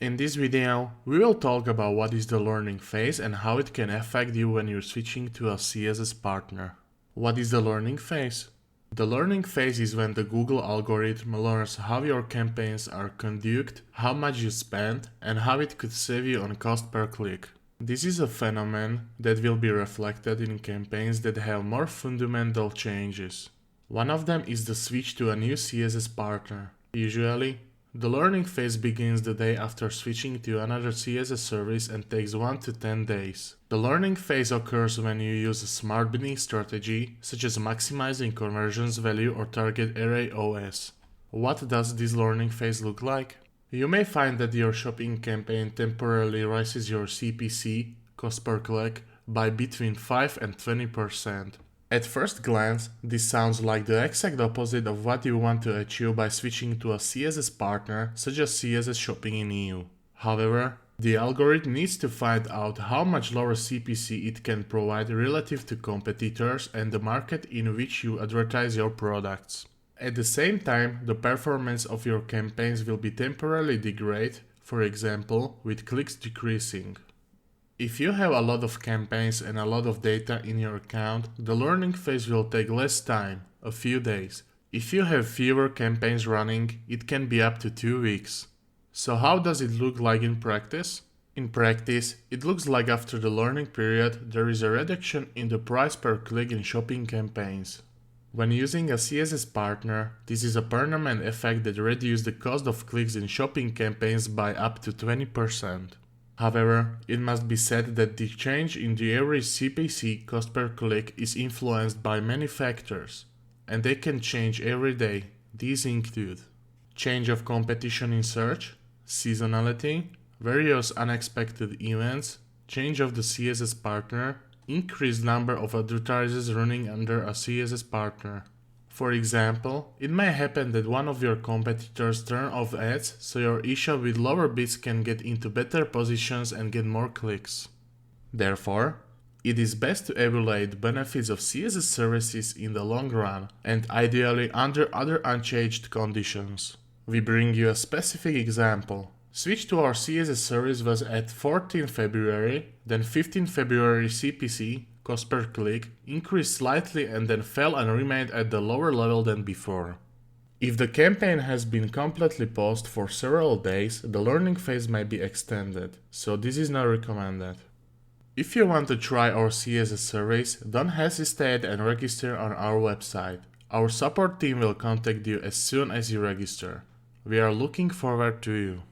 In this video, we will talk about what is the learning phase and how it can affect you when you're switching to a CSS partner. What is the learning phase? The learning phase is when the Google algorithm learns how your campaigns are conducted, how much you spend, and how it could save you on cost per click. This is a phenomenon that will be reflected in campaigns that have more fundamental changes. One of them is the switch to a new CSS partner. Usually, the learning phase begins the day after switching to another CSS service and takes 1 to 10 days. The learning phase occurs when you use a smart bidding strategy, such as maximizing conversions value or target array OS. What does this learning phase look like? You may find that your shopping campaign temporarily raises your CPC, cost per click, by between 5 and 20%. At first glance, this sounds like the exact opposite of what you want to achieve by switching to a CSS partner such as CSS Shopping in EU. However, the algorithm needs to find out how much lower CPC it can provide relative to competitors and the market in which you advertise your products. At the same time, the performance of your campaigns will be temporarily degraded, for example, with clicks decreasing. If you have a lot of campaigns and a lot of data in your account, the learning phase will take less time, a few days. If you have fewer campaigns running, it can be up to 2 weeks. So how does it look like in practice? In practice, it looks like after the learning period, there is a reduction in the price per click in shopping campaigns. When using a CSS partner, this is a permanent effect that reduces the cost of clicks in shopping campaigns by up to 20%. However, it must be said that the change in the average CPC cost per click is influenced by many factors, and they can change every day. These include change of competition in search, seasonality, various unexpected events, change of the CSS partner, increased number of advertisers running under a CSS partner. For example, it may happen that one of your competitors turn off ads, so your e-shop with lower bids can get into better positions and get more clicks. Therefore, it is best to evaluate the benefits of CSS services in the long run and ideally under other unchanged conditions. We bring you a specific example. Switch to our CSS service was at 14 February, then 15 February CPC, cost per click, increased slightly and then fell and remained at the lower level than before. If the campaign has been completely paused for several days, the learning phase may be extended, so this is not recommended. If you want to try our CSS service, don't hesitate and register on our website. Our support team will contact you as soon as you register. We are looking forward to you.